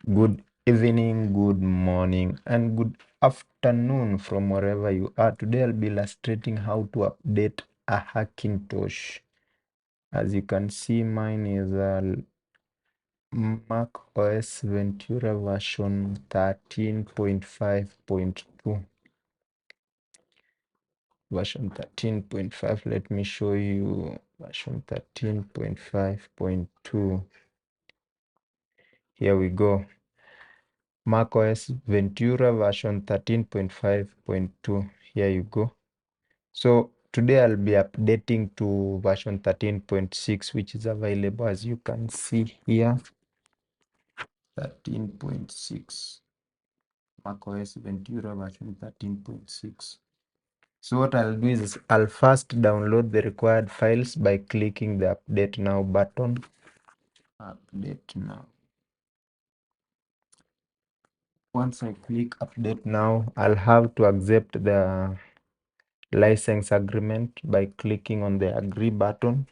Good evening, good morning, and good afternoon from wherever you are. Today I'll be illustrating how to update a Hackintosh. As you can see, mine is a Mac OS Ventura version 13.5.2. Version 13.5. Let me show you version 13.5.2. Here we go. macOS Ventura version 13.5.2. Here you go. So today I'll be updating to version 13.6, which is available as you can see here. 13.6. macOS Ventura version 13.6. So what I'll do is I'll first download the required files by clicking the update now button. Update now. Once I click update now, I'll have to accept the license agreement by clicking on the agree button.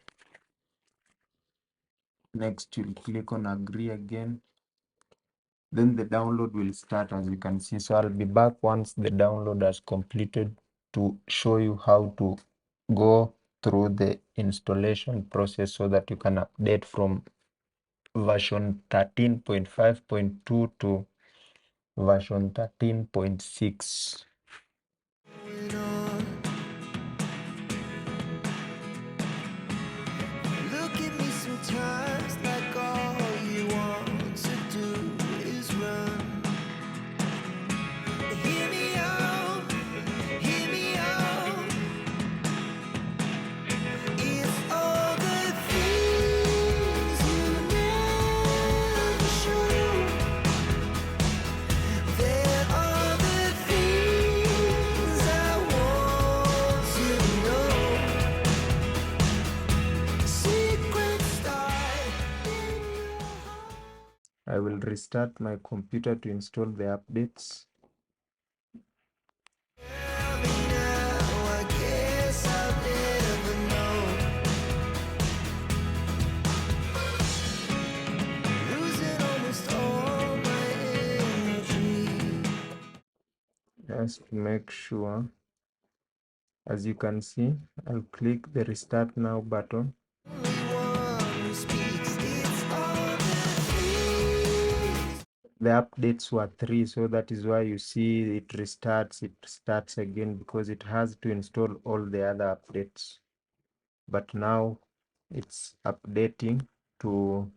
Next, you'll click on agree again. Then the download will start, as you can see. So I'll be back once the download has completed to show you how to go through the installation process so that you can update from version 13.5.2 to version 13.6. Look at me sometimes like all you want to do is run. Hear me out, hear me out. It's all the things you never show. There are the things I want to know. Secrets die in your heart. I will restart my computer to install the updates. Tell me now, I guess I'll never know. Losing almost all my energy. Just to make sure, as you can see, I'll click the restart now button. Only one who speaks, it's all the things. The updates were 3, so that is why you see it starts again, because it has to install all the other updates. But now it's updating to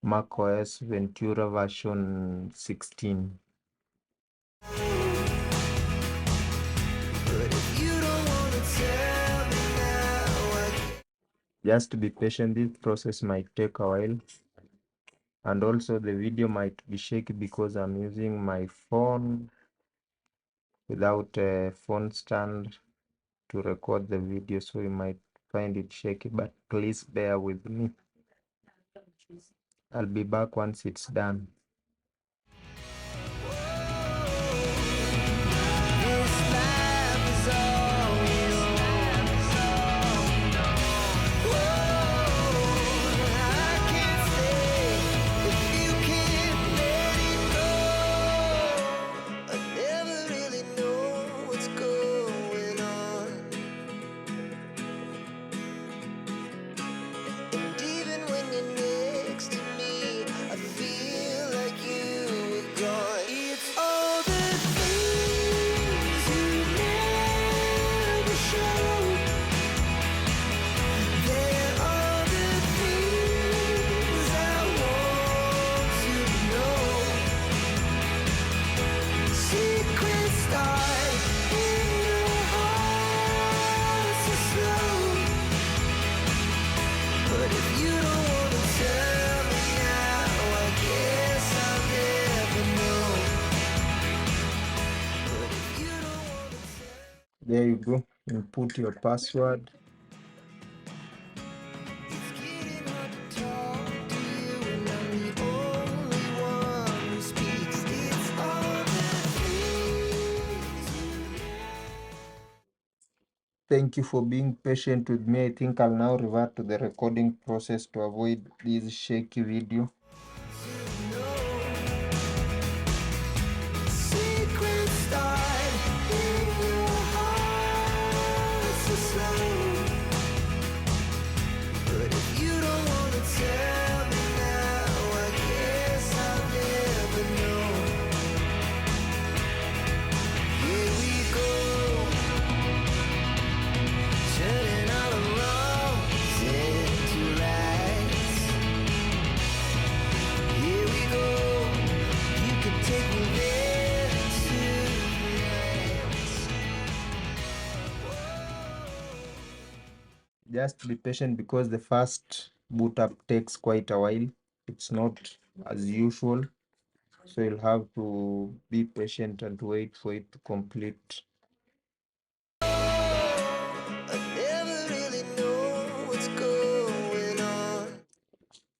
macOS Ventura version 16. But if you don't wanna tell me now, Just be patient, this process might take a while. And also the video might be shaky because I'm using my phone without a phone stand to record the video, so you might find it shaky, but please bear with me. I'll be back once it's done. this life is all we know. I can't stay if you can't let it go. I never really know what's going on. And even when you're next to me, I feel like you were gone. It's all the things you never show. There are the things I want to know. Secrets die in your heart so slow. But if you don't wanna tell me now, I guess I'll never know. But if you don't wanna tell. There you go. Input your password. It's getting hard to talk to you, and I'm the only one who speaks. It's all the things you Thank you for being patient with me. I think I'll now revert to the recording process to avoid this shaky video. know. just be patient because the first boot up takes quite a while. It's not as usual, so you'll have to be patient and wait for it to complete. I never really know what's going on.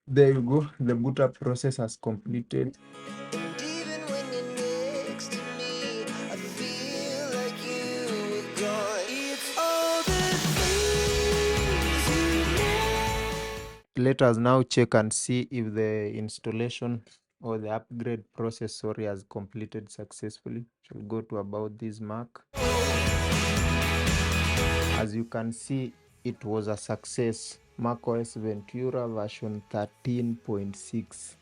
There you go, the boot up process has completed. And even when you're next to me, I feel like you were gone. It's all the things you know. Let us now check and see if the installation or the upgrade process, has completed successfully. Shall go to about this Mac. As you can see, it was a success. macOS Ventura version 13.6.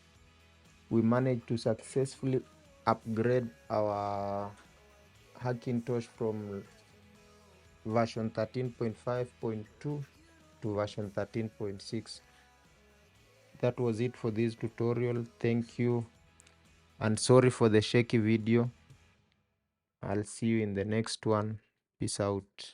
We managed to successfully upgrade our Hackintosh from version 13.5.2 to version 13.6. That was it for this tutorial. Thank you, and sorry for the shaky video. I'll see you in the next one. Peace out.